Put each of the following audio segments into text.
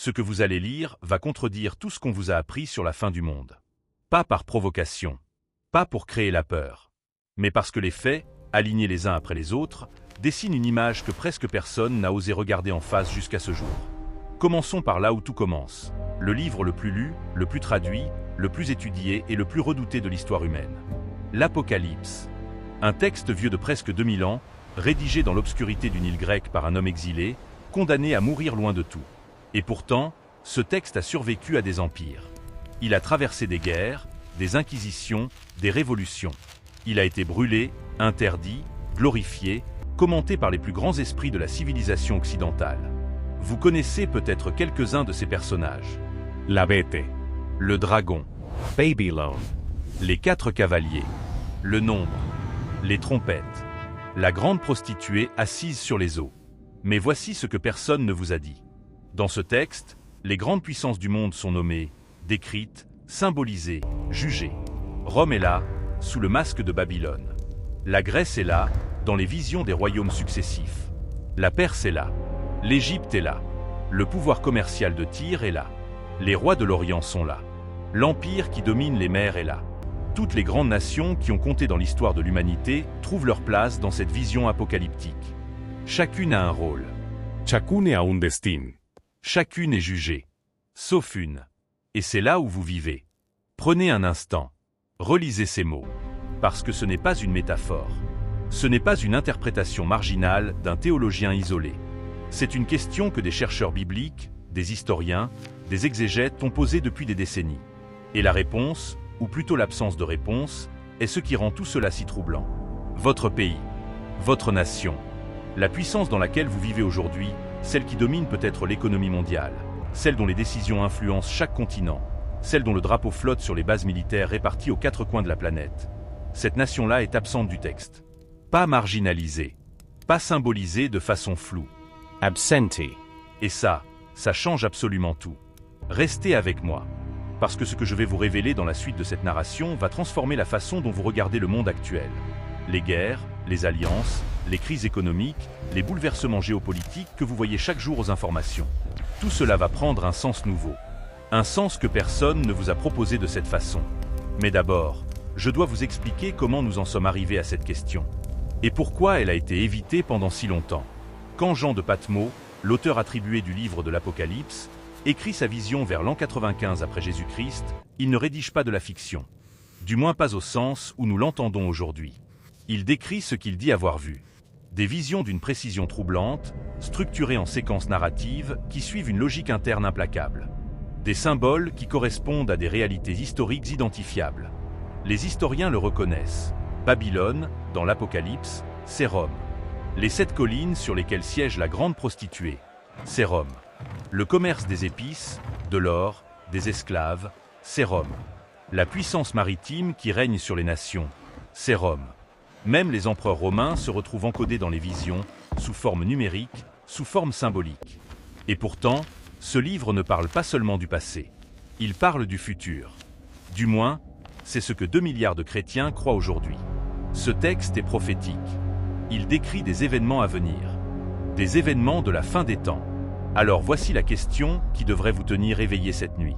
Ce que vous allez lire va contredire tout ce qu'on vous a appris sur la fin du monde. Pas par provocation, pas pour créer la peur, mais parce que les faits, alignés les uns après les autres, dessinent une image que presque personne n'a osé regarder en face jusqu'à ce jour. Commençons par là où tout commence. Le livre le plus lu, le plus traduit, le plus étudié et le plus redouté de l'histoire humaine. L'Apocalypse. Un texte vieux de presque 2000 ans, rédigé dans l'obscurité d'une île grecque par un homme exilé, condamné à mourir loin de tout. Et pourtant, ce texte a survécu à des empires. Il a traversé des guerres, des inquisitions, des révolutions. Il a été brûlé, interdit, glorifié, commenté par les plus grands esprits de la civilisation occidentale. Vous connaissez peut-être quelques-uns de ces personnages. L'Abete, Le dragon, Babylone, les 4 cavaliers, le nombre, les trompettes, la grande prostituée assise sur les eaux. Mais voici ce que personne ne vous a dit. Dans ce texte, les grandes puissances du monde sont nommées, décrites, symbolisées, jugées. Rome est là, sous le masque de Babylone. La Grèce est là, dans les visions des royaumes successifs. La Perse est là. L'Égypte est là. Le pouvoir commercial de Tyr est là. Les rois de l'Orient sont là. L'empire qui domine les mers est là. Toutes les grandes nations qui ont compté dans l'histoire de l'humanité trouvent leur place dans cette vision apocalyptique. Chacune a un rôle. ciascuna ha un destino. Chacune est jugée. Sauf une. Et c'est là où vous vivez. Prenez un instant. Relisez ces mots. Parce que ce n'est pas une métaphore. Ce n'est pas une interprétation marginale d'un théologien isolé. C'est une question que des chercheurs bibliques, des historiens, des exégètes ont posée depuis des décennies. Et la réponse, ou plutôt l'absence de réponse, est ce qui rend tout cela si troublant. Votre pays, votre nation, la puissance dans laquelle vous vivez aujourd'hui, celle qui domine peut-être l'économie mondiale, celle dont les décisions influencent chaque continent, celle dont le drapeau flotte sur les bases militaires réparties aux 4 coins de la planète. Cette nation-là est absente du texte. Pas marginalisée, pas symbolisée de façon floue. Absente. Et ça change absolument tout. Restez avec moi, parce que ce que je vais vous révéler dans la suite de cette narration va transformer la façon dont vous regardez le monde actuel. Les guerres, les alliances, les crises économiques, les bouleversements géopolitiques que vous voyez chaque jour aux informations. Tout cela va prendre un sens nouveau. Un sens que personne ne vous a proposé de cette façon. Mais d'abord, je dois vous expliquer comment nous en sommes arrivés à cette question. Et pourquoi elle a été évitée pendant si longtemps. Quand Jean de Patmos, l'auteur attribué du livre de l'Apocalypse, écrit sa vision vers l'an 95 après Jésus-Christ, il ne rédige pas de la fiction. Du moins pas au sens où nous l'entendons aujourd'hui. Il décrit ce qu'il dit avoir vu. Des visions d'une précision troublante, structurées en séquences narratives qui suivent une logique interne implacable. Des symboles qui correspondent à des réalités historiques identifiables. Les historiens le reconnaissent. Babylone, dans l'Apocalypse, c'est Rome. Les 7 collines sur lesquelles siège la grande prostituée, c'est Rome. Le commerce des épices, de l'or, des esclaves, c'est Rome. La puissance maritime qui règne sur les nations, c'est Rome. Même les empereurs romains se retrouvent encodés dans les visions, sous forme numérique, sous forme symbolique. Et pourtant, ce livre ne parle pas seulement du passé. Il parle du futur. Du moins, c'est ce que 2 milliards de chrétiens croient aujourd'hui. Ce texte est prophétique. Il décrit des événements à venir. Des événements de la fin des temps. Alors voici la question qui devrait vous tenir éveillé cette nuit.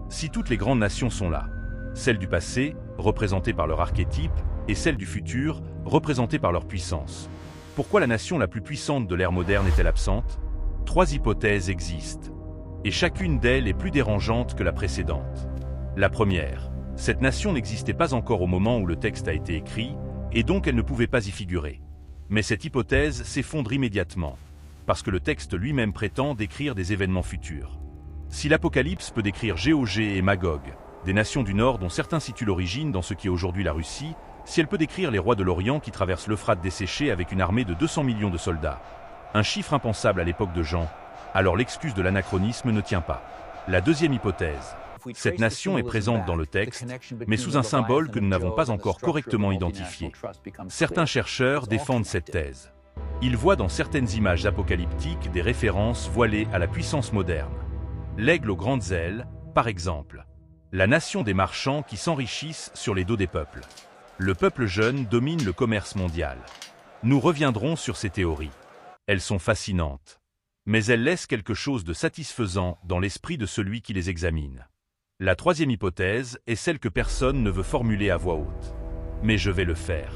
Si toutes les grandes nations sont là, celles du passé, représentées par leur archétype, et celles du futur, représentées par leur puissance. Pourquoi la nation la plus puissante de l'ère moderne est-elle absente? 3 hypothèses existent. Et chacune d'elles est plus dérangeante que la précédente. La première, cette nation n'existait pas encore au moment où le texte a été écrit, et donc elle ne pouvait pas y figurer. Mais cette hypothèse s'effondre immédiatement, parce que le texte lui-même prétend décrire des événements futurs. Si l'Apocalypse peut décrire Géorgie et Magog, des nations du Nord dont certains situent l'origine dans ce qui est aujourd'hui la Russie, si elle peut décrire les rois de l'Orient qui traversent l'Euphrate desséché avec une armée de 200 millions de soldats, un chiffre impensable à l'époque de Jean, alors l'excuse de l'anachronisme ne tient pas. La deuxième hypothèse, cette nation est présente dans le texte, mais sous un symbole que nous n'avons pas encore correctement identifié. Certains chercheurs défendent cette thèse. Ils voient dans certaines images apocalyptiques des références voilées à la puissance moderne. L'aigle aux grandes ailes, par exemple. La nation des marchands qui s'enrichissent sur les dos des peuples. Le peuple jeune domine le commerce mondial. Nous reviendrons sur ces théories. Elles sont fascinantes. Mais elles laissent quelque chose de satisfaisant dans l'esprit de celui qui les examine. La troisième hypothèse est celle que personne ne veut formuler à voix haute. Mais je vais le faire.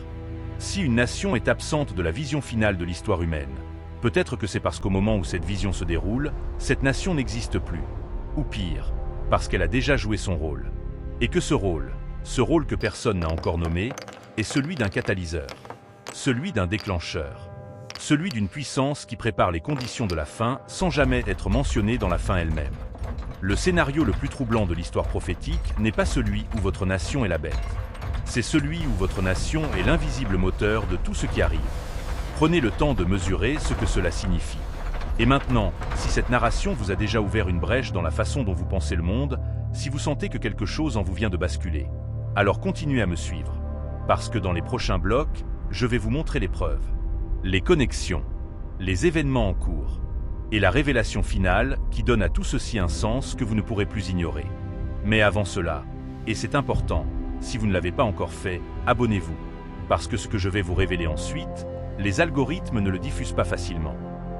Si une nation est absente de la vision finale de l'histoire humaine, peut-être que c'est parce qu'au moment où cette vision se déroule, cette nation n'existe plus. Ou pire, parce qu'elle a déjà joué son rôle. Et que ce rôle que personne n'a encore nommé, est celui d'un catalyseur, celui d'un déclencheur, celui d'une puissance qui prépare les conditions de la fin sans jamais être mentionnée dans la fin elle-même. Le scénario le plus troublant de l'histoire prophétique n'est pas celui où votre nation est la bête. C'est celui où votre nation est l'invisible moteur de tout ce qui arrive. Prenez le temps de mesurer ce que cela signifie. Et maintenant, si cette narration vous a déjà ouvert une brèche dans la façon dont vous pensez le monde, si vous sentez que quelque chose en vous vient de basculer, alors continuez à me suivre. Parce que dans les prochains blocs, je vais vous montrer les preuves, les connexions, les événements en cours, et la révélation finale qui donne à tout ceci un sens que vous ne pourrez plus ignorer. Mais avant cela, et c'est important, si vous ne l'avez pas encore fait, abonnez-vous. Parce que ce que je vais vous révéler ensuite, les algorithmes ne le diffusent pas facilement.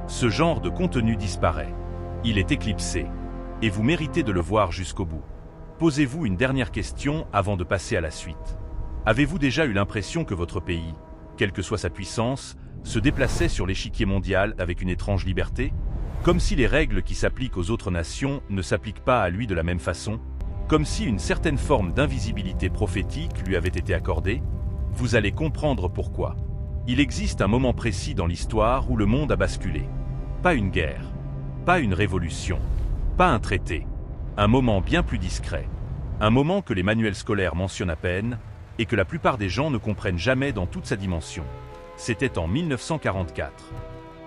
Ce genre de contenu disparaît. Il est éclipsé. Et vous méritez de le voir jusqu'au bout. Posez-vous une dernière question avant de passer à la suite. Avez-vous déjà eu l'impression que votre pays, quelle que soit sa puissance, se déplaçait sur l'échiquier mondial avec une étrange liberté? Comme si les règles qui s'appliquent aux autres nations ne s'appliquent pas à lui de la même façon? Comme si une certaine forme d'invisibilité prophétique lui avait été accordée? Vous allez comprendre pourquoi. Il existe un moment précis dans l'histoire où le monde a basculé. Pas une guerre, pas une révolution, pas un traité. Un moment bien plus discret. Un moment que les manuels scolaires mentionnent à peine et que la plupart des gens ne comprennent jamais dans toute sa dimension. C'était en 1944.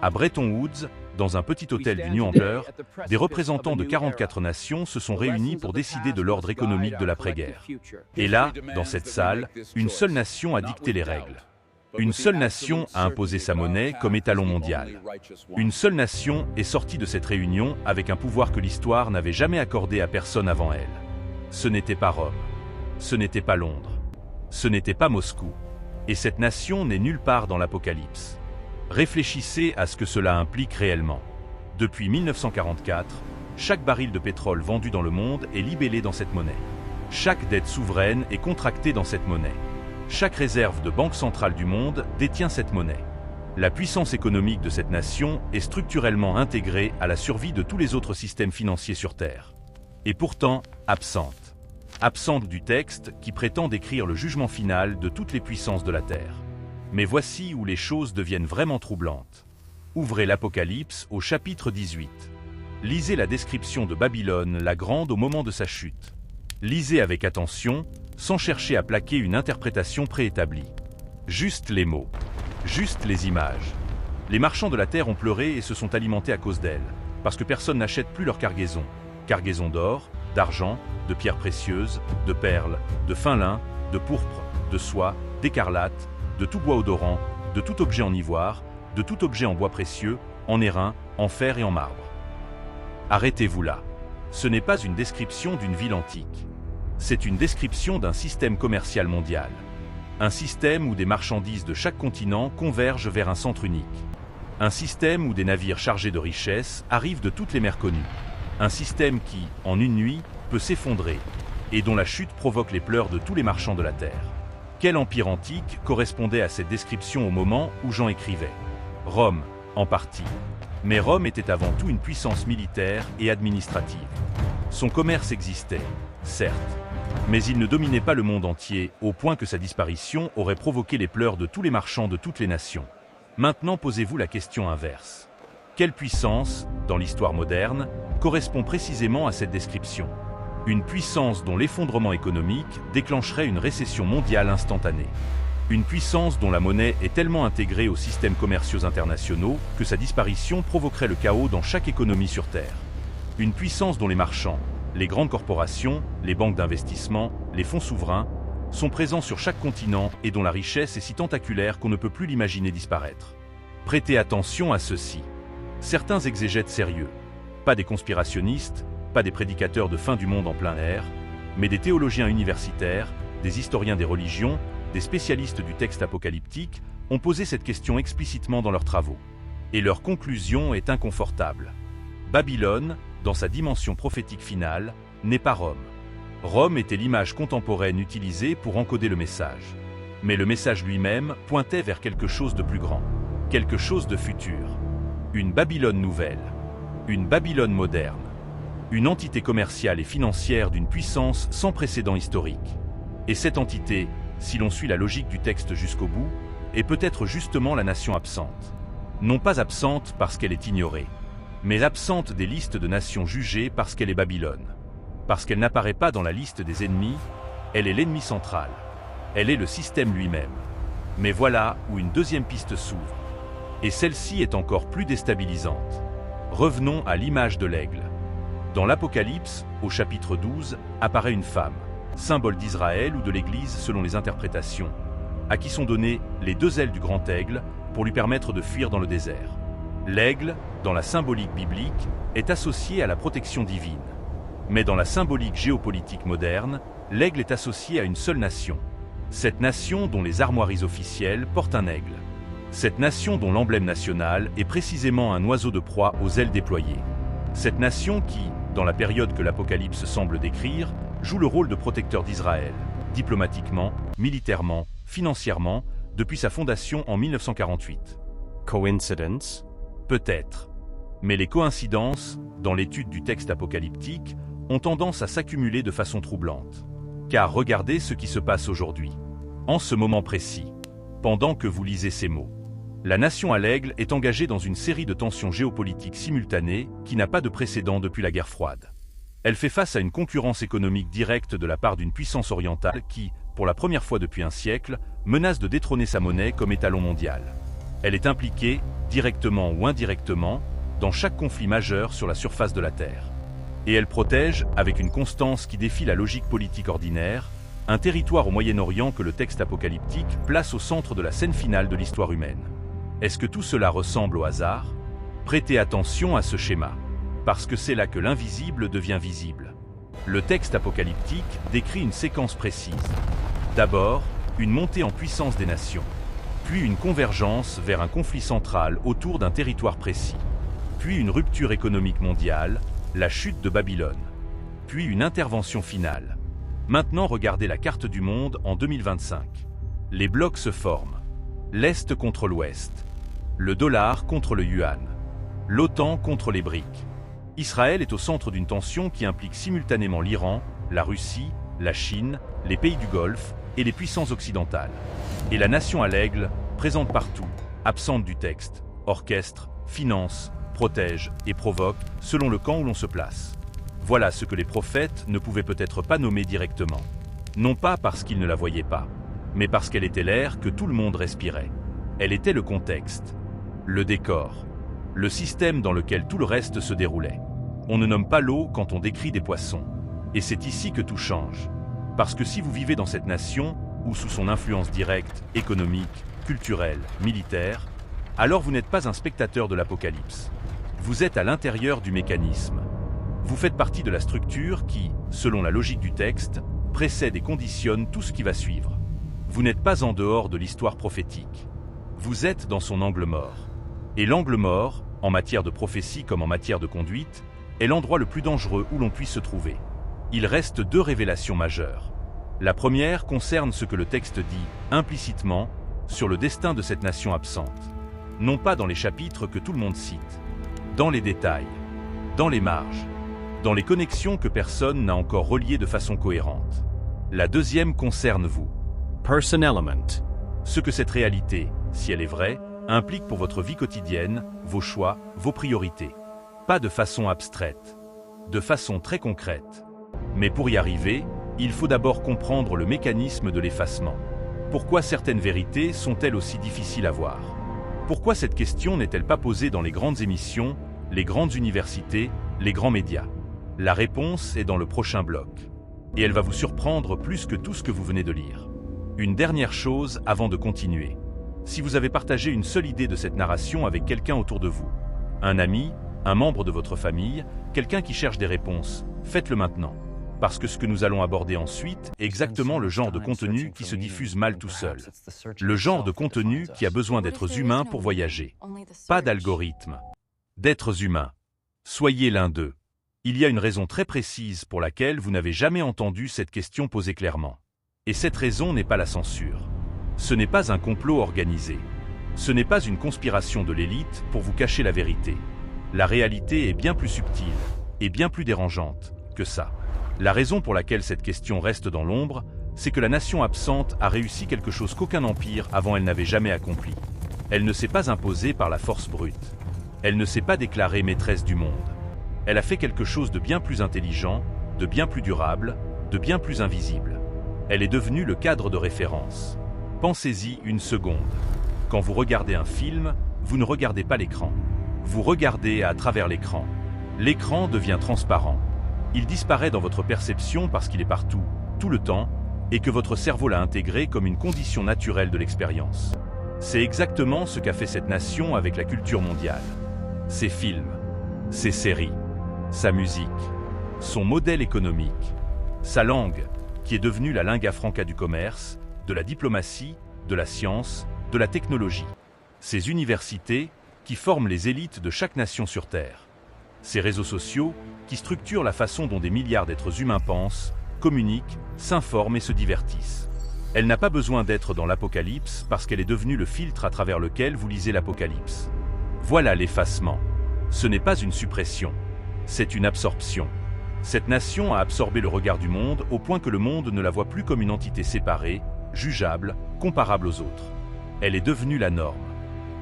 À Bretton Woods, dans un petit hôtel du New Hampshire, des représentants de 44 nations se sont réunis pour décider de l'ordre économique de l'après-guerre. Et là, dans cette salle, une seule nation a dicté les règles. Une seule nation a imposé sa monnaie comme étalon mondial. Une seule nation est sortie de cette réunion avec un pouvoir que l'histoire n'avait jamais accordé à personne avant elle. Ce n'était pas Rome. Ce n'était pas Londres. Ce n'était pas Moscou. Et cette nation n'est nulle part dans l'Apocalypse. Réfléchissez à ce que cela implique réellement. Depuis 1944, chaque baril de pétrole vendu dans le monde est libellé dans cette monnaie. Chaque dette souveraine est contractée dans cette monnaie. Chaque réserve de banque centrale du monde détient cette monnaie. La puissance économique de cette nation est structurellement intégrée à la survie de tous les autres systèmes financiers sur Terre. Et pourtant, absente. Absente du texte qui prétend décrire le jugement final de toutes les puissances de la Terre. Mais voici où les choses deviennent vraiment troublantes. Ouvrez l'Apocalypse au chapitre 18. Lisez la description de Babylone la Grande au moment de sa chute. Lisez avec attention, sans chercher à plaquer une interprétation préétablie. Juste les mots. Juste les images. Les marchands de la terre ont pleuré et se sont alimentés à cause d'elles, parce que personne n'achète plus leur cargaison. Cargaison d'or, d'argent, de pierres précieuses, de perles, de fin lin, de pourpre, de soie, d'écarlate, de tout bois odorant, de tout objet en ivoire, de tout objet en bois précieux, en airain, en fer et en marbre. Arrêtez-vous là. Ce n'est pas une description d'une ville antique. C'est une description d'un système commercial mondial. Un système où des marchandises de chaque continent convergent vers un centre unique. Un système où des navires chargés de richesses arrivent de toutes les mers connues. Un système qui, en une nuit, peut s'effondrer, et dont la chute provoque les pleurs de tous les marchands de la terre. Quel empire antique correspondait à cette description au moment où Jean écrivait? Rome, en partie. Mais Rome était avant tout une puissance militaire et administrative. Son commerce existait, certes, mais il ne dominait pas le monde entier, au point que sa disparition aurait provoqué les pleurs de tous les marchands de toutes les nations. Maintenant posez-vous la question inverse. Quelle puissance, dans l'histoire moderne, correspond précisément à cette description? Une puissance dont l'effondrement économique déclencherait une récession mondiale instantanée. Une puissance dont la monnaie est tellement intégrée aux systèmes commerciaux internationaux que sa disparition provoquerait le chaos dans chaque économie sur Terre. Une puissance dont les marchands, les grandes corporations, les banques d'investissement, les fonds souverains, sont présents sur chaque continent et dont la richesse est si tentaculaire qu'on ne peut plus l'imaginer disparaître. Prêtez attention à ceci. Certains exégètes sérieux, pas des conspirationnistes, pas des prédicateurs de fin du monde en plein air, mais des théologiens universitaires, des historiens des religions, des spécialistes du texte apocalyptique, ont posé cette question explicitement dans leurs travaux. Et leur conclusion est inconfortable. Babylone, dans sa dimension prophétique finale, n'est pas Rome. Rome était l'image contemporaine utilisée pour encoder le message. Mais le message lui-même pointait vers quelque chose de plus grand, quelque chose de futur. Une Babylone nouvelle, une Babylone moderne, une entité commerciale et financière d'une puissance sans précédent historique. Et cette entité, si l'on suit la logique du texte jusqu'au bout, est peut-être justement la nation absente. Non pas absente parce qu'elle est ignorée, mais absente des listes de nations jugées parce qu'elle est Babylone. Parce qu'elle n'apparaît pas dans la liste des ennemis, elle est l'ennemi central. Elle est le système lui-même. Mais voilà où une deuxième piste s'ouvre. Et celle-ci est encore plus déstabilisante. Revenons à l'image de l'aigle. Dans l'Apocalypse, au chapitre 12, apparaît une femme, symbole d'Israël ou de l'Église selon les interprétations, à qui sont données les deux ailes du grand aigle pour lui permettre de fuir dans le désert. L'aigle, dans la symbolique biblique, est associé à la protection divine. Mais dans la symbolique géopolitique moderne, l'aigle est associé à une seule nation. Cette nation dont les armoiries officielles portent un aigle. Cette nation dont l'emblème national est précisément un oiseau de proie aux ailes déployées. Cette nation qui, dans la période que l'Apocalypse semble décrire, joue le rôle de protecteur d'Israël, diplomatiquement, militairement, financièrement, depuis sa fondation en 1948. Coincidence? Peut-être. Mais les coïncidences, dans l'étude du texte apocalyptique, ont tendance à s'accumuler de façon troublante. Car regardez ce qui se passe aujourd'hui. En ce moment précis, pendant que vous lisez ces mots. La nation à l'aigle est engagée dans une série de tensions géopolitiques simultanées qui n'a pas de précédent depuis la guerre froide. Elle fait face à une concurrence économique directe de la part d'une puissance orientale qui, pour la première fois depuis un siècle, menace de détrôner sa monnaie comme étalon mondial. Elle est impliquée, directement ou indirectement, dans chaque conflit majeur sur la surface de la Terre. Et elle protège, avec une constance qui défie la logique politique ordinaire, un territoire au Moyen-Orient que le texte apocalyptique place au centre de la scène finale de l'histoire humaine. Est-ce que tout cela ressemble au hasard? Prêtez attention à ce schéma, parce que c'est là que l'invisible devient visible. Le texte apocalyptique décrit une séquence précise. D'abord, une montée en puissance des nations, puis une convergence vers un conflit central autour d'un territoire précis, puis une rupture économique mondiale, la chute de Babylone, puis une intervention finale. Maintenant, regardez la carte du monde en 2025. Les blocs se forment. L'Est contre l'Ouest. Le dollar contre le yuan. L'OTAN contre les BRICS. Israël est au centre d'une tension qui implique simultanément l'Iran, la Russie, la Chine, les pays du Golfe et les puissances occidentales. Et la nation à l'aigle, présente partout, absente du texte, orchestre, finance, protège et provoque selon le camp où l'on se place. Voilà ce que les prophètes ne pouvaient peut-être pas nommer directement. Non pas parce qu'ils ne la voyaient pas, mais parce qu'elle était l'air que tout le monde respirait. Elle était le contexte, le décor, le système dans lequel tout le reste se déroulait. On ne nomme pas l'eau quand on décrit des poissons. Et c'est ici que tout change. Parce que si vous vivez dans cette nation, ou sous son influence directe, économique, culturelle, militaire, alors vous n'êtes pas un spectateur de l'Apocalypse. Vous êtes à l'intérieur du mécanisme. Vous faites partie de la structure qui, selon la logique du texte, précède et conditionne tout ce qui va suivre. Vous n'êtes pas en dehors de l'histoire prophétique. Vous êtes dans son angle mort. Et l'angle mort, en matière de prophétie comme en matière de conduite, est l'endroit le plus dangereux où l'on puisse se trouver. Il reste deux révélations majeures. La première concerne ce que le texte dit, implicitement, sur le destin de cette nation absente. Non pas dans les chapitres que tout le monde cite, dans les détails, dans les marges, dans les connexions que personne n'a encore reliées de façon cohérente. La deuxième concerne vous. Person element. Ce que cette réalité, si elle est vraie, implique pour votre vie quotidienne, vos choix, vos priorités. Pas de façon abstraite, de façon très concrète. Mais pour y arriver, il faut d'abord comprendre le mécanisme de l'effacement. Pourquoi certaines vérités sont-elles aussi difficiles à voir? Pourquoi cette question n'est-elle pas posée dans les grandes émissions, les grandes universités, les grands médias? La réponse est dans le prochain bloc. Et elle va vous surprendre plus que tout ce que vous venez de lire. Une dernière chose avant de continuer. Si vous avez partagé une seule idée de cette narration avec quelqu'un autour de vous, un ami, un membre de votre famille, quelqu'un qui cherche des réponses, faites-le maintenant. Parce que ce que nous allons aborder ensuite est exactement le genre de contenu qui se diffuse mal tout seul. Le genre de contenu qui a besoin d'êtres humains pour voyager. Pas d'algorithme. D'êtres humains. Soyez l'un d'eux. Il y a une raison très précise pour laquelle vous n'avez jamais entendu cette question posée clairement. Et cette raison n'est pas la censure. Ce n'est pas un complot organisé. Ce n'est pas une conspiration de l'élite pour vous cacher la vérité. La réalité est bien plus subtile et bien plus dérangeante que ça. La raison pour laquelle cette question reste dans l'ombre, c'est que la nation absente a réussi quelque chose qu'aucun empire avant elle n'avait jamais accompli. Elle ne s'est pas imposée par la force brute. Elle ne s'est pas déclarée maîtresse du monde. Elle a fait quelque chose de bien plus intelligent, de bien plus durable, de bien plus invisible. Elle est devenue le cadre de référence. Pensez-y une seconde. Quand vous regardez un film, vous ne regardez pas l'écran. Vous regardez à travers l'écran. L'écran devient transparent. Il disparaît dans votre perception parce qu'il est partout, tout le temps, et que votre cerveau l'a intégré comme une condition naturelle de l'expérience. C'est exactement ce qu'a fait cette nation avec la culture mondiale. Ses films, ses séries, sa musique, son modèle économique, sa langue, qui est devenue la lingua franca du commerce, de la diplomatie, de la science, de la technologie. Ses universités, qui forment les élites de chaque nation sur Terre. Ces réseaux sociaux, qui structurent la façon dont des milliards d'êtres humains pensent, communiquent, s'informent et se divertissent. Elle n'a pas besoin d'être dans l'Apocalypse parce qu'elle est devenue le filtre à travers lequel vous lisez l'Apocalypse. Voilà l'effacement. Ce n'est pas une suppression, c'est une absorption. Cette nation a absorbé le regard du monde au point que le monde ne la voit plus comme une entité séparée, jugeable, comparable aux autres. Elle est devenue la norme.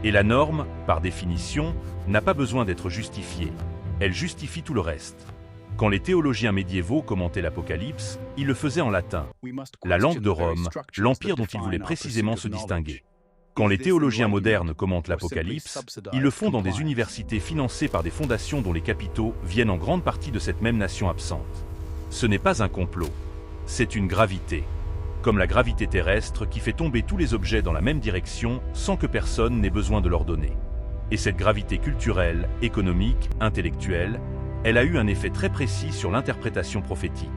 Et la norme, par définition, n'a pas besoin d'être justifiée. Elle justifie tout le reste. Quand les théologiens médiévaux commentaient l'Apocalypse, ils le faisaient en latin, la langue de Rome, l'empire dont ils voulaient précisément se distinguer. Quand les théologiens modernes commentent l'Apocalypse, ils le font dans des universités financées par des fondations dont les capitaux viennent en grande partie de cette même nation absente. Ce n'est pas un complot, c'est une gravité. Comme la gravité terrestre qui fait tomber tous les objets dans la même direction sans que personne n'ait besoin de l'ordonner. Et cette gravité culturelle, économique, intellectuelle, elle a eu un effet très précis sur l'interprétation prophétique.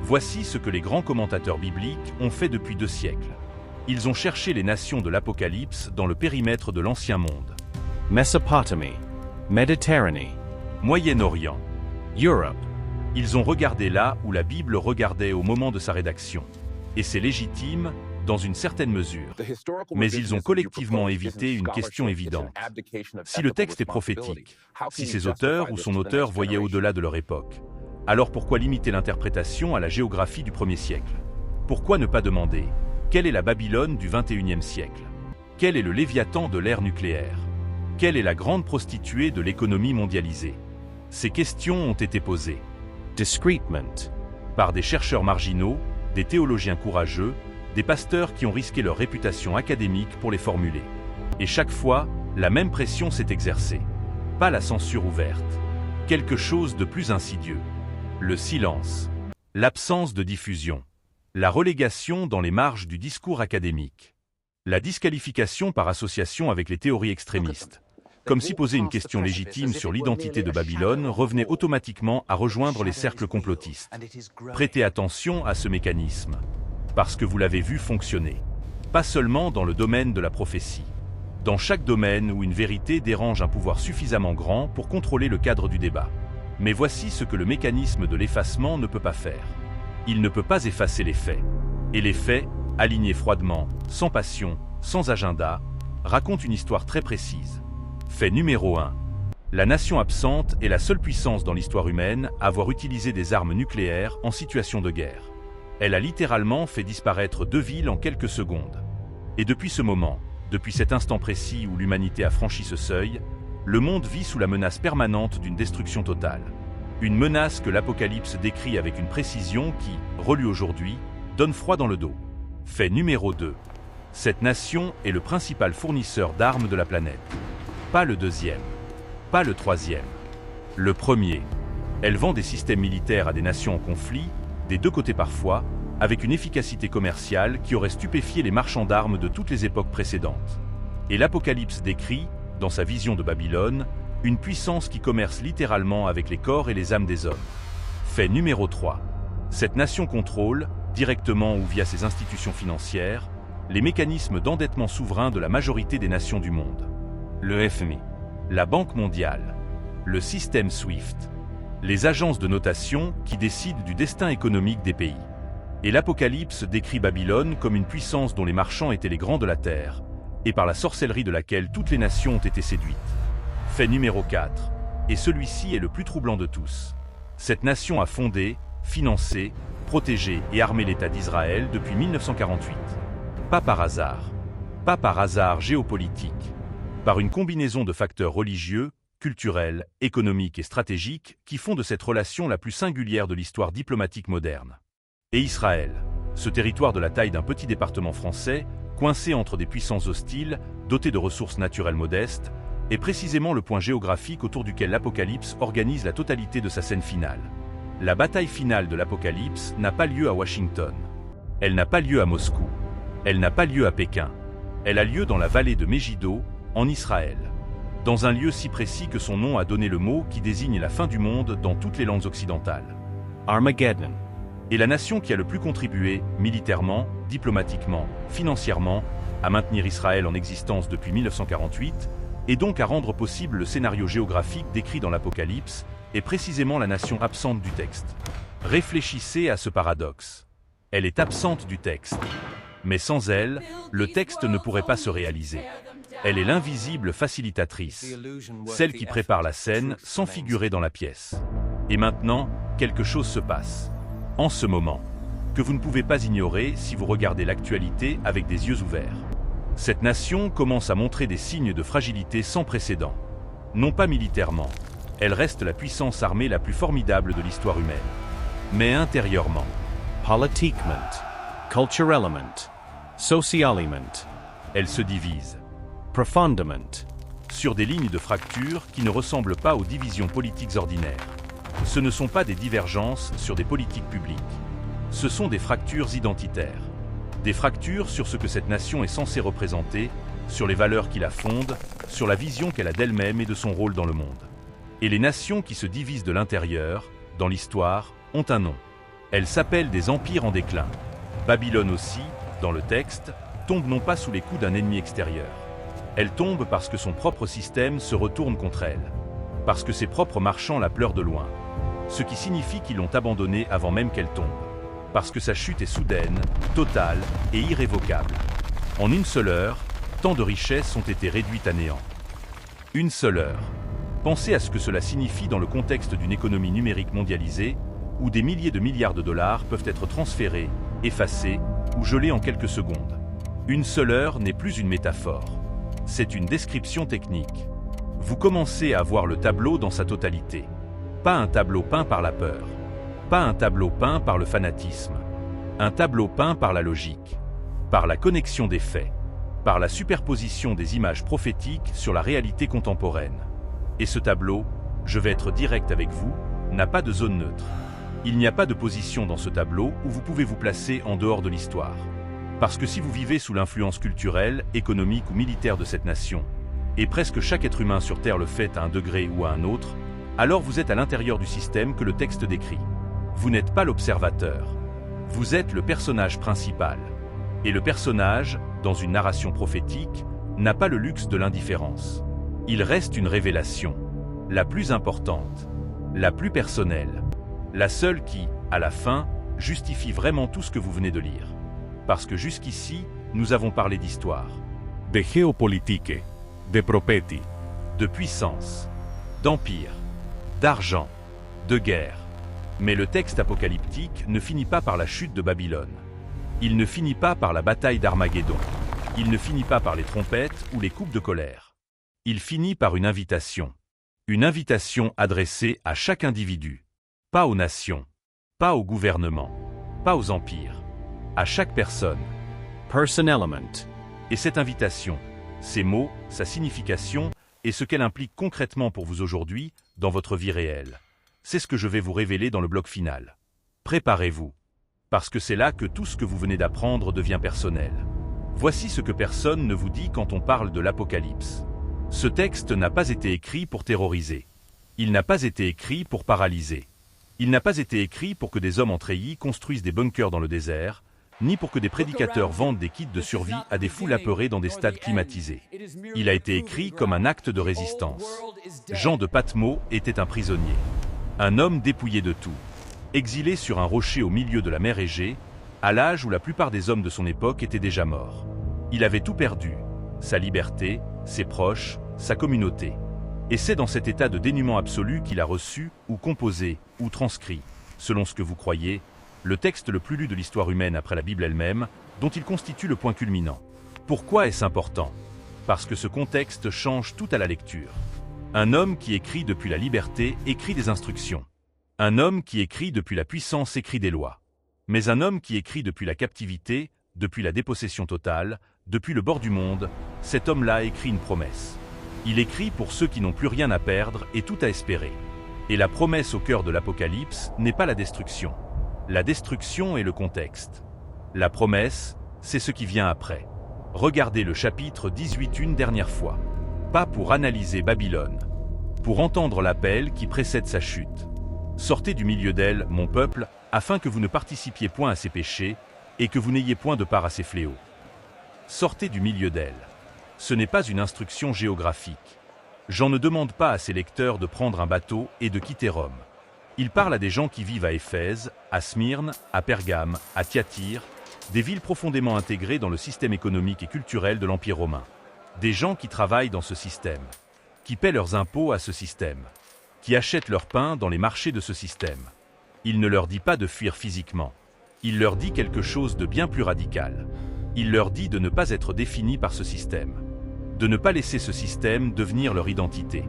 Voici ce que les grands commentateurs bibliques ont fait depuis 2 siècles. Ils ont cherché les nations de l'Apocalypse dans le périmètre de l'Ancien Monde. Mesopotamie, Méditerranée, Moyen-Orient, Europe. Ils ont regardé là où la Bible regardait au moment de sa rédaction. Et c'est légitime, dans une certaine mesure. Mais ils ont collectivement évité une question évidente. Si le texte est prophétique, si ses auteurs ou son auteur voyaient au-delà de leur époque, alors pourquoi limiter l'interprétation à la géographie du 1er siècle? Pourquoi ne pas demander quelle est la Babylone du 21e siècle? Quel est le Léviathan de l'ère nucléaire? Quelle est la grande prostituée de l'économie mondialisée? Ces questions ont été posées. Discretement. Par des chercheurs marginaux, des théologiens courageux, des pasteurs qui ont risqué leur réputation académique pour les formuler. Et chaque fois, la même pression s'est exercée. Pas la censure ouverte. Quelque chose de plus insidieux. Le silence. L'absence de diffusion. La relégation dans les marges du discours académique. La disqualification par association avec les théories extrémistes. Comme si poser une question légitime sur l'identité de Babylone revenait automatiquement à rejoindre les cercles complotistes. Prêtez attention à ce mécanisme. Parce que vous l'avez vu fonctionner. Pas seulement dans le domaine de la prophétie. Dans chaque domaine où une vérité dérange un pouvoir suffisamment grand pour contrôler le cadre du débat. Mais voici ce que le mécanisme de l'effacement ne peut pas faire. Il ne peut pas effacer les faits. Et les faits, alignés froidement, sans passion, sans agenda, racontent une histoire très précise. Fait numéro 1. La nation absente est la seule puissance dans l'histoire humaine à avoir utilisé des armes nucléaires en situation de guerre. Elle a littéralement fait disparaître 2 villes en quelques secondes. Et depuis ce moment, depuis cet instant précis où l'humanité a franchi ce seuil, le monde vit sous la menace permanente d'une destruction totale. Une menace que l'Apocalypse décrit avec une précision qui, relue aujourd'hui, donne froid dans le dos. Fait numéro 2. Cette nation est le principal fournisseur d'armes de la planète. Pas le deuxième. Pas le troisième. Le premier. Elle vend des systèmes militaires à des nations en conflit, des 2 côtés parfois, avec une efficacité commerciale qui aurait stupéfié les marchands d'armes de toutes les époques précédentes. Et l'Apocalypse décrit, dans sa vision de Babylone, une puissance qui commerce littéralement avec les corps et les âmes des hommes. Fait numéro 3. Cette nation contrôle, directement ou via ses institutions financières, les mécanismes d'endettement souverain de la majorité des nations du monde. Le FMI, la Banque mondiale, le système SWIFT, les agences de notation qui décident du destin économique des pays. Et l'Apocalypse décrit Babylone comme une puissance dont les marchands étaient les grands de la terre, et par la sorcellerie de laquelle toutes les nations ont été séduites. Fait numéro 4, et celui-ci est le plus troublant de tous. Cette nation a fondé, financé, protégé et armé l'État d'Israël depuis 1948. Pas par hasard géopolitique, par une combinaison de facteurs religieux, culturels, économiques et stratégiques qui font de cette relation la plus singulière de l'histoire diplomatique moderne. Et Israël, ce territoire de la taille d'un petit département français, coincé entre des puissances hostiles, doté de ressources naturelles modestes, est précisément le point géographique autour duquel l'Apocalypse organise la totalité de sa scène finale. La bataille finale de l'Apocalypse n'a pas lieu à Washington. Elle n'a pas lieu à Moscou. Elle n'a pas lieu à Pékin. Elle a lieu dans la vallée de Megiddo, en Israël. Dans un lieu si précis que son nom a donné le mot qui désigne la fin du monde dans toutes les langues occidentales. Armageddon. Et la nation qui a le plus contribué, militairement, diplomatiquement, financièrement, à maintenir Israël en existence depuis 1948, et donc à rendre possible le scénario géographique décrit dans l'Apocalypse, est précisément la nation absente du texte. Réfléchissez à ce paradoxe. Elle est absente du texte. Mais sans elle, le texte ne pourrait pas se réaliser. Elle est l'invisible facilitatrice, celle qui prépare la scène sans figurer dans la pièce. Et maintenant, quelque chose se passe. En ce moment, que vous ne pouvez pas ignorer si vous regardez l'actualité avec des yeux ouverts. Cette nation commence à montrer des signes de fragilité sans précédent. Non pas militairement, elle reste la puissance armée la plus formidable de l'histoire humaine. Mais intérieurement, Politiquement. Culturellement. Socialement. elle se divise. Profondément. Sur des lignes de fracture qui ne ressemblent pas aux divisions politiques ordinaires. Ce ne sont pas des divergences sur des politiques publiques. Ce sont des fractures identitaires. Des fractures sur ce que cette nation est censée représenter, sur les valeurs qui la fondent, sur la vision qu'elle a d'elle-même et de son rôle dans le monde. Et les nations qui se divisent de l'intérieur, dans l'histoire, ont un nom. Elles s'appellent des empires en déclin. Babylone aussi, dans le texte, tombe non pas sous les coups d'un ennemi extérieur. Elle tombe parce que son propre système se retourne contre elle. Parce que ses propres marchands la pleurent de loin. Ce qui signifie qu'ils l'ont abandonnée avant même qu'elle tombe. Parce que sa chute est soudaine, totale et irrévocable. En une seule heure, tant de richesses ont été réduites à néant. Une seule heure. Pensez à ce que cela signifie dans le contexte d'une économie numérique mondialisée, où des milliers de milliards de dollars peuvent être transférés, effacés ou gelés en quelques secondes. Une seule heure n'est plus une métaphore. C'est une description technique. Vous commencez à voir le tableau dans sa totalité. Pas un tableau peint par la peur. Pas un tableau peint par le fanatisme. Un tableau peint par la logique. Par la connexion des faits. Par la superposition des images prophétiques sur la réalité contemporaine. Et ce tableau, je vais être direct avec vous, n'a pas de zone neutre. Il n'y a pas de position dans ce tableau où vous pouvez vous placer en dehors de l'histoire. Parce que si vous vivez sous l'influence culturelle, économique ou militaire de cette nation, et presque chaque être humain sur Terre le fait à un degré ou à un autre, alors vous êtes à l'intérieur du système que le texte décrit. Vous n'êtes pas l'observateur. Vous êtes le personnage principal. Et le personnage, dans une narration prophétique, n'a pas le luxe de l'indifférence. Il reste une révélation, la plus importante, la plus personnelle, la seule qui, à la fin, justifie vraiment tout ce que vous venez de lire. Parce que jusqu'ici, nous avons parlé d'histoire, De geopolitique. De prophétie. de puissance, d'empire, d'argent, de guerre. Mais le texte apocalyptique ne finit pas par la chute de Babylone. Il ne finit pas par la bataille d'Armageddon. Il ne finit pas par les trompettes ou les coupes de colère. Il finit par une invitation. Une invitation adressée à chaque individu. Pas aux nations, pas au gouvernement, pas aux empires. À chaque personne. Personellement. Et cette invitation, ces mots, sa signification et ce qu'elle implique concrètement pour vous aujourd'hui, dans votre vie réelle. C'est ce que je vais vous révéler dans le bloc final. Préparez-vous. Parce que c'est là que tout ce que vous venez d'apprendre devient personnel. Voici ce que personne ne vous dit quand on parle de l'Apocalypse. Ce texte n'a pas été écrit pour terroriser. Il n'a pas été écrit pour paralyser. Il n'a pas été écrit pour que des hommes en treillis construisent des bunkers dans le désert, ni pour que des prédicateurs vendent des kits de survie à des foules apeurées dans des stades climatisés. Il a été écrit comme un acte de résistance. Jean de Patmos était un prisonnier. Un homme dépouillé de tout. Exilé sur un rocher au milieu de la mer Égée, à l'âge où la plupart des hommes de son époque étaient déjà morts. Il avait tout perdu, sa liberté, ses proches, sa communauté. Et c'est dans cet état de dénuement absolu qu'il a reçu, ou composé, ou transcrit, selon ce que vous croyez, le texte le plus lu de l'histoire humaine après la Bible elle-même, dont il constitue le point culminant. Pourquoi est-ce important? Parce que ce contexte change tout à la lecture. Un homme qui écrit depuis la liberté écrit des instructions. Un homme qui écrit depuis la puissance écrit des lois. Mais un homme qui écrit depuis la captivité, depuis la dépossession totale, depuis le bord du monde, cet homme-là écrit une promesse. Il écrit pour ceux qui n'ont plus rien à perdre et tout à espérer. Et la promesse au cœur de l'Apocalypse n'est pas la destruction. La destruction est le contexte. La promesse, c'est ce qui vient après. Regardez le chapitre 18 une dernière fois. Pas pour analyser Babylone. Pour entendre l'appel qui précède sa chute. Sortez du milieu d'elle, mon peuple, afin que vous ne participiez point à ses péchés, et que vous n'ayez point de part à ses fléaux. Sortez du milieu d'elle. Ce n'est pas une instruction géographique. Jean ne demande pas à ses lecteurs de prendre un bateau et de quitter Rome. Il parle à des gens qui vivent à Éphèse, à Smyrne, à Pergame, à Thyatire, des villes profondément intégrées dans le système économique et culturel de l'Empire romain. Des gens qui travaillent dans ce système, qui paient leurs impôts à ce système, qui achètent leur pain dans les marchés de ce système. Il ne leur dit pas de fuir physiquement. Il leur dit quelque chose de bien plus radical. Il leur dit de ne pas être définis par ce système. De ne pas laisser ce système devenir leur identité.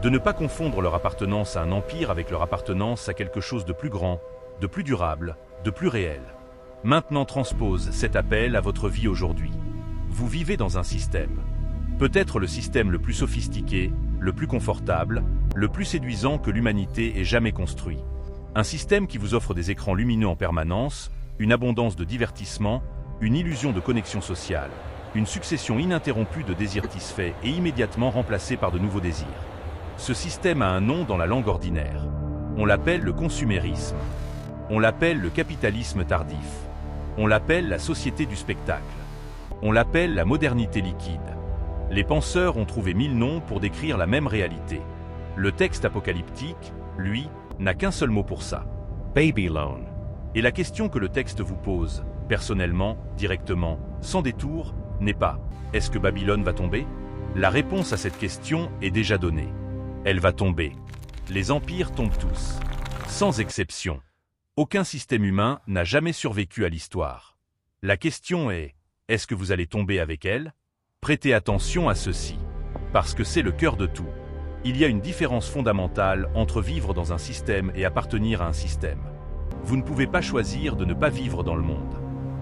De ne pas confondre leur appartenance à un empire avec leur appartenance à quelque chose de plus grand, de plus durable, de plus réel. Maintenant transpose cet appel à votre vie aujourd'hui. Vous vivez dans un système. Peut-être le système le plus sophistiqué, le plus confortable, le plus séduisant que l'humanité ait jamais construit. Un système qui vous offre des écrans lumineux en permanence, une abondance de divertissement, une illusion de connexion sociale, une succession ininterrompue de désirs satisfaits et immédiatement remplacés par de nouveaux désirs. Ce système a un nom dans la langue ordinaire. On l'appelle le consumérisme. On l'appelle le capitalisme tardif. On l'appelle la société du spectacle. On l'appelle la modernité liquide. Les penseurs ont trouvé 1000 noms pour décrire la même réalité. Le texte apocalyptique, lui, n'a qu'un seul mot pour ça. Babylone. Et la question que le texte vous pose, personnellement, directement, sans détour, n'est pas « Est-ce que Babylone va tomber ?» La réponse à cette question est déjà donnée. Elle va tomber. Les empires tombent tous. Sans exception. Aucun système humain n'a jamais survécu à l'histoire. La question est « Est-ce que vous allez tomber avec elle ?» Prêtez attention à ceci, parce que c'est le cœur de tout. Il y a une différence fondamentale entre vivre dans un système et appartenir à un système. Vous ne pouvez pas choisir de ne pas vivre dans le monde.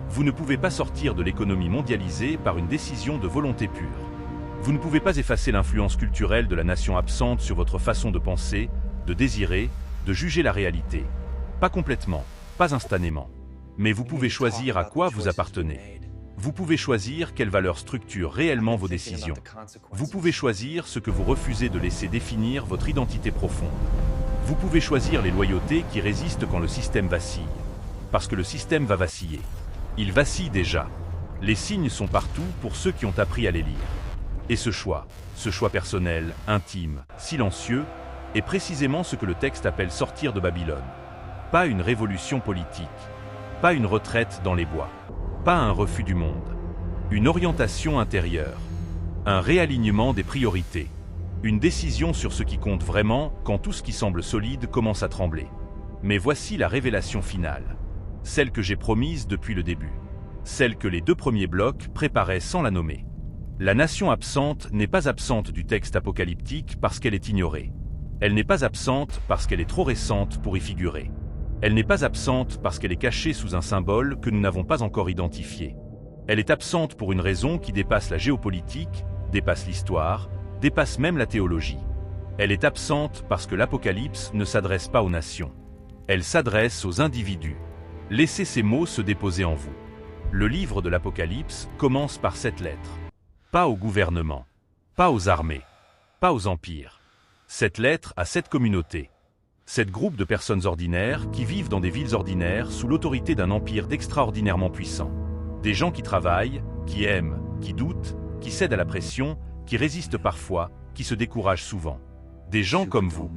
Vous ne pouvez pas sortir de l'économie mondialisée par une décision de volonté pure. Vous ne pouvez pas effacer l'influence culturelle de la nation absente sur votre façon de penser, de désirer, de juger la réalité. Pas complètement, pas instantanément. Mais vous pouvez choisir à quoi vous appartenez. Vous pouvez choisir quelle valeur structure réellement vos décisions. Vous pouvez choisir ce que vous refusez de laisser définir votre identité profonde. Vous pouvez choisir les loyautés qui résistent quand le système vacille. Parce que le système va vaciller. Il vacille déjà. Les signes sont partout pour ceux qui ont appris à les lire. Et ce choix personnel, intime, silencieux, est précisément ce que le texte appelle sortir de Babylone. Pas une révolution politique, pas une retraite dans les bois, pas un refus du monde. Une orientation intérieure, un réalignement des priorités, une décision sur ce qui compte vraiment quand tout ce qui semble solide commence à trembler. Mais voici la révélation finale, celle que j'ai promise depuis le début, celle que les 2 premiers blocs préparaient sans la nommer. La nation absente n'est pas absente du texte apocalyptique parce qu'elle est ignorée. Elle n'est pas absente parce qu'elle est trop récente pour y figurer. Elle n'est pas absente parce qu'elle est cachée sous un symbole que nous n'avons pas encore identifié. Elle est absente pour une raison qui dépasse la géopolitique, dépasse l'histoire, dépasse même la théologie. Elle est absente parce que l'Apocalypse ne s'adresse pas aux nations. Elle s'adresse aux individus. Laissez ces mots se déposer en vous. Le livre de l'Apocalypse commence par cette lettre. Pas au gouvernement, pas aux armées, pas aux empires. Cette lettre à cette communauté. Cette groupe de personnes ordinaires qui vivent dans des villes ordinaires sous l'autorité d'un empire d'extraordinairement puissant. Des gens qui travaillent, qui aiment, qui doutent, qui cèdent à la pression, qui résistent parfois, qui se découragent souvent. Des gens comme vous.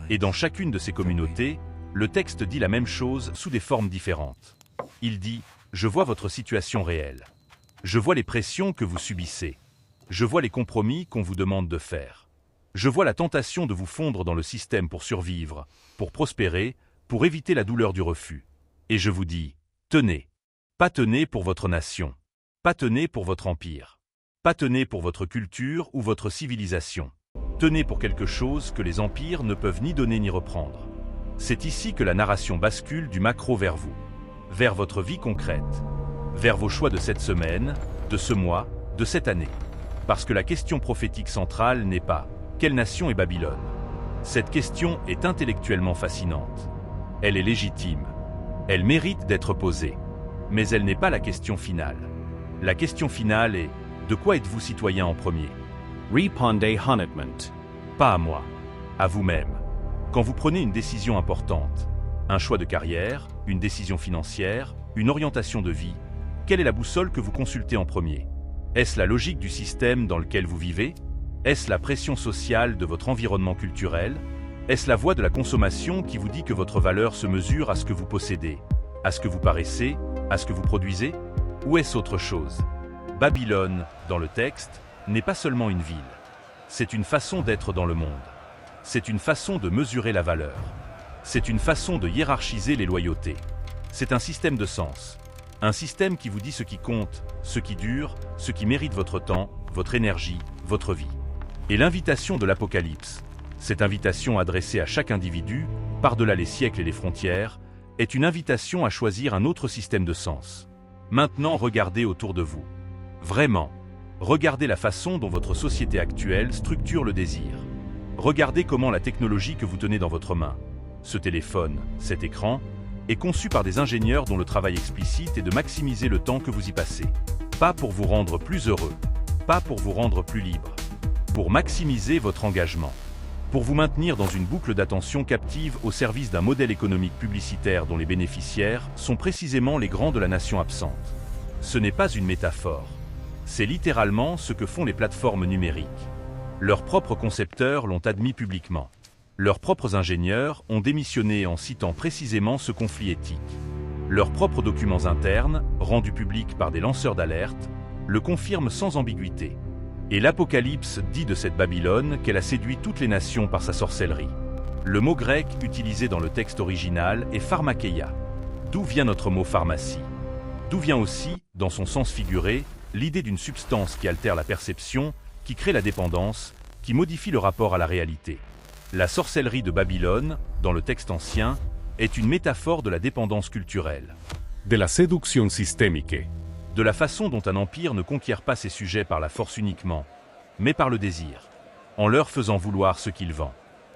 Et dans chacune de ces communautés, le texte dit la même chose sous des formes différentes. Il dit « Je vois votre situation réelle. Je vois les pressions que vous subissez. Je vois les compromis qu'on vous demande de faire. Je vois la tentation de vous fondre dans le système pour survivre, pour prospérer, pour éviter la douleur du refus. Et je vous dis, tenez. Pas tenez pour votre nation. Pas tenez pour votre empire. Pas tenez pour votre culture ou votre civilisation. Tenez pour quelque chose que les empires ne peuvent ni donner ni reprendre. C'est ici que la narration bascule du macro vers vous, vers votre vie concrète, vers vos choix de cette semaine, de ce mois, de cette année. Parce que la question prophétique centrale n'est pas « Quelle nation est Babylone ?» Cette question est intellectuellement fascinante. Elle est légitime. Elle mérite d'être posée. Mais elle n'est pas la question finale. La question finale est « De quoi êtes-vous citoyen en premier ?» Répondez honnêtement. Pas à moi, à vous-même. Quand vous prenez une décision importante, un choix de carrière, une décision financière, une orientation de vie, quelle est la boussole que vous consultez en premier? Est-ce la logique du système dans lequel vous vivez? Est-ce la pression sociale de votre environnement culturel? Est-ce la voix de la consommation qui vous dit que votre valeur se mesure à ce que vous possédez, à ce que vous paraissez, à ce que vous produisez? Ou est-ce autre chose? Babylone, dans le texte, n'est pas seulement une ville. C'est une façon d'être dans le monde. C'est une façon de mesurer la valeur. C'est une façon de hiérarchiser les loyautés. C'est un système de sens. Un système qui vous dit ce qui compte, ce qui dure, ce qui mérite votre temps, votre énergie, votre vie. Et l'invitation de l'Apocalypse, cette invitation adressée à chaque individu, par-delà les siècles et les frontières, est une invitation à choisir un autre système de sens. Maintenant, regardez autour de vous. Vraiment, regardez la façon dont votre société actuelle structure le désir. Regardez comment la technologie que vous tenez dans votre main, ce téléphone, cet écran, est conçu par des ingénieurs dont le travail explicite est de maximiser le temps que vous y passez. Pas pour vous rendre plus heureux, pas pour vous rendre plus libre, pour maximiser votre engagement, pour vous maintenir dans une boucle d'attention captive au service d'un modèle économique publicitaire dont les bénéficiaires sont précisément les grands de la nation absente. Ce n'est pas une métaphore, c'est littéralement ce que font les plateformes numériques. Leurs propres concepteurs l'ont admis publiquement. Leurs propres ingénieurs ont démissionné en citant précisément ce conflit éthique. Leurs propres documents internes, rendus publics par des lanceurs d'alerte, le confirment sans ambiguïté. Et l'Apocalypse dit de cette Babylone qu'elle a séduit toutes les nations par sa sorcellerie. Le mot grec utilisé dans le texte original est pharmakeia. D'où vient notre mot pharmacie? D'où vient aussi, dans son sens figuré, l'idée d'une substance qui altère la perception, qui crée la dépendance, qui modifie le rapport à la réalité. La sorcellerie de Babylone, dans le texte ancien, est une métaphore de la dépendance culturelle. De la séduction systémique. De la façon dont un empire ne conquiert pas ses sujets par la force uniquement, mais par le désir, en leur faisant vouloir ce qu'il vend,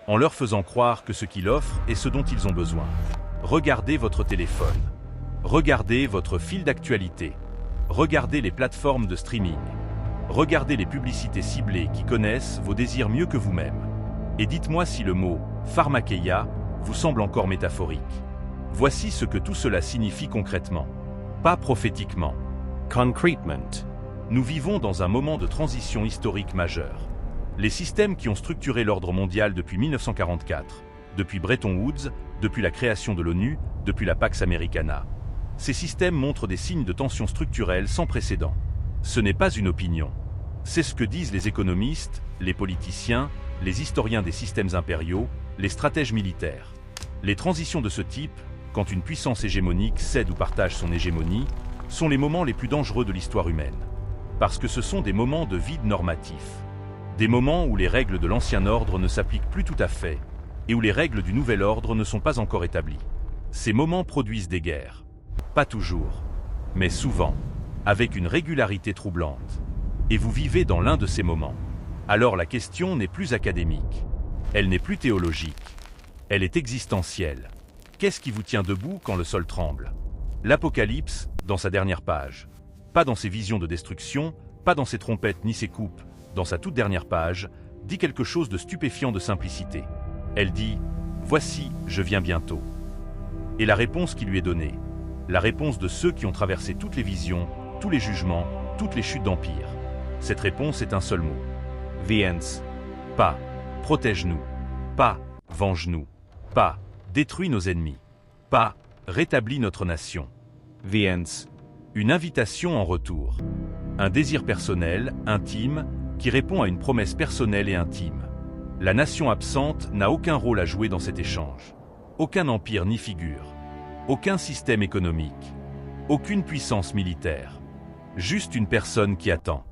en leur faisant croire que ce qu'il offre est ce dont ils ont besoin. Regardez votre téléphone. Regardez votre fil d'actualité. Regardez les plateformes de streaming. Regardez les publicités ciblées qui connaissent vos désirs mieux que vous-même. Et dites-moi si le mot « pharmakeia » vous semble encore métaphorique. Voici ce que tout cela signifie concrètement, pas prophétiquement. Concrètement. Nous vivons dans un moment de transition historique majeure. Les systèmes qui ont structuré l'ordre mondial depuis 1944, depuis Bretton Woods, depuis la création de l'ONU, depuis la Pax Americana. Ces systèmes montrent des signes de tension structurelle sans précédent. Ce n'est pas une opinion. C'est ce que disent les économistes, les politiciens, les historiens des systèmes impériaux, les stratèges militaires. Les transitions de ce type, quand une puissance hégémonique cède ou partage son hégémonie, sont les moments les plus dangereux de l'histoire humaine. Parce que ce sont des moments de vide normatif. Des moments où les règles de l'ancien ordre ne s'appliquent plus tout à fait, et où les règles du nouvel ordre ne sont pas encore établies. Ces moments produisent des guerres. Pas toujours, mais souvent, avec une régularité troublante. Et vous vivez dans l'un de ces moments. Alors la question n'est plus académique. Elle n'est plus théologique. Elle est existentielle. Qu'est-ce qui vous tient debout quand le sol tremble? L'Apocalypse, dans sa dernière page. Pas dans ses visions de destruction, pas dans ses trompettes ni ses coupes, dans sa toute dernière page, dit quelque chose de stupéfiant de simplicité. Elle dit « Voici, je viens bientôt. Et la réponse qui lui est donnée, la réponse de ceux qui ont traversé toutes les visions, tous les jugements, toutes les chutes d'empire. Cette réponse est un seul mot. Viens. Pas, protège-nous. Pas, venge-nous. Pas, détruis nos ennemis. Pas, rétablis notre nation. Viens. Une invitation en retour. Un désir personnel, intime, qui répond à une promesse personnelle et intime. La nation absente n'a aucun rôle à jouer dans cet échange. Aucun empire ni figure. Aucun système économique. Aucune puissance militaire. Juste une personne qui attend.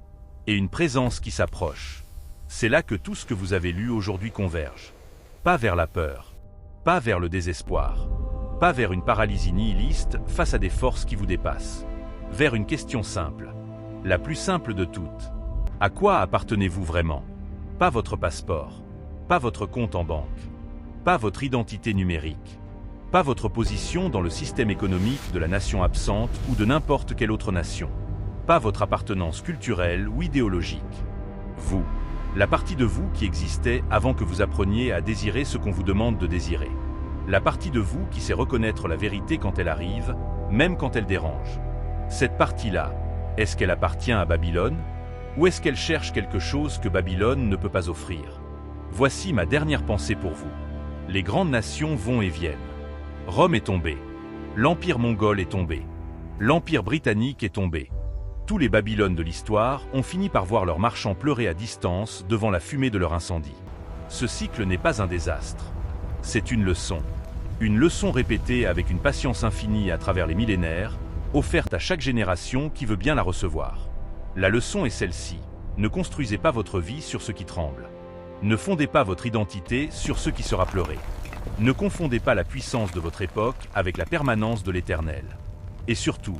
Et une présence qui s'approche. C'est là que tout ce que vous avez lu aujourd'hui converge. Pas vers la peur. Pas vers le désespoir. Pas vers une paralysie nihiliste face à des forces qui vous dépassent. Vers une question simple. La plus simple de toutes. À quoi appartenez-vous vraiment? Pas votre passeport. Pas votre compte en banque. Pas votre identité numérique. Pas votre position dans le système économique de la nation absente ou de n'importe quelle autre nation. Pas votre appartenance culturelle ou idéologique. Vous. La partie de vous qui existait avant que vous appreniez à désirer ce qu'on vous demande de désirer. La partie de vous qui sait reconnaître la vérité quand elle arrive, même quand elle dérange. Cette partie-là, est-ce qu'elle appartient à Babylone? Ou est-ce qu'elle cherche quelque chose que Babylone ne peut pas offrir? Voici ma dernière pensée pour vous. Les grandes nations vont et viennent. Rome est tombée. L'empire mongol est tombé. L'empire britannique est tombé. Tous les Babylones de l'histoire ont fini par voir leurs marchands pleurer à distance devant la fumée de leur incendie. Ce cycle n'est pas un désastre. C'est une leçon. Une leçon répétée avec une patience infinie à travers les millénaires, offerte à chaque génération qui veut bien la recevoir. La leçon est celle-ci. Ne construisez pas votre vie sur ce qui tremble. Ne fondez pas votre identité sur ce qui sera pleuré. Ne confondez pas la puissance de votre époque avec la permanence de l'Éternel. Et surtout,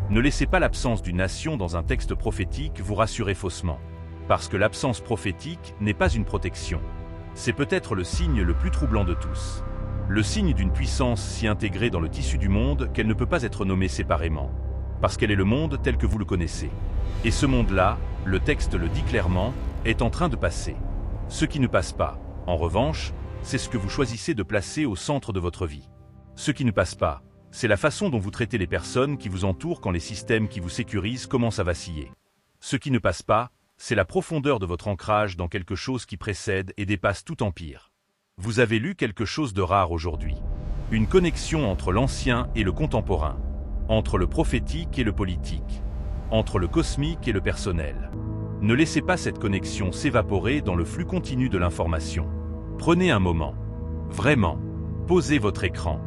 ne laissez pas l'absence d'une nation dans un texte prophétique vous rassurer faussement. Parce que l'absence prophétique n'est pas une protection. C'est peut-être le signe le plus troublant de tous. Le signe d'une puissance si intégrée dans le tissu du monde qu'elle ne peut pas être nommée séparément. Parce qu'elle est le monde tel que vous le connaissez. Et ce monde-là, le texte le dit clairement, est en train de passer. Ce qui ne passe pas, en revanche, c'est ce que vous choisissez de placer au centre de votre vie. Ce qui ne passe pas, c'est la façon dont vous traitez les personnes qui vous entourent quand les systèmes qui vous sécurisent commencent à vaciller. Ce qui ne passe pas, c'est la profondeur de votre ancrage dans quelque chose qui précède et dépasse tout empire. Vous avez lu quelque chose de rare aujourd'hui. Une connexion entre l'ancien et le contemporain. Entre le prophétique et le politique. Entre le cosmique et le personnel. Ne laissez pas cette connexion s'évaporer dans le flux continu de l'information. Prenez un moment. Vraiment. Posez votre écran.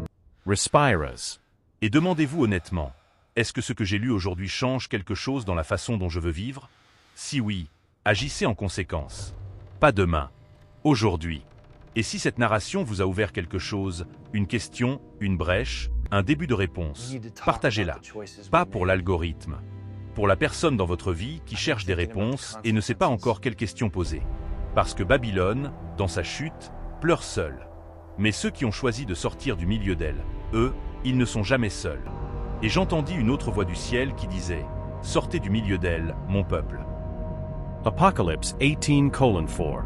Respiras. Et demandez-vous honnêtement, est-ce que ce que j'ai lu aujourd'hui change quelque chose dans la façon dont je veux vivre? Si oui, agissez en conséquence. Pas demain. Aujourd'hui. Et si cette narration vous a ouvert quelque chose, une question, une brèche, un début de réponse, partagez-la. Pas pour l'algorithme. Pour la personne dans votre vie qui cherche des réponses et ne sait pas encore quelle question poser. Parce que Babylone, dans sa chute, pleure seule. Mais ceux qui ont choisi de sortir du milieu d'elle, eux, ils ne sont jamais seuls. Et j'entendis une autre voix du ciel qui disait « Sortez du milieu d'elle, mon peuple ». Apocalypse 18:4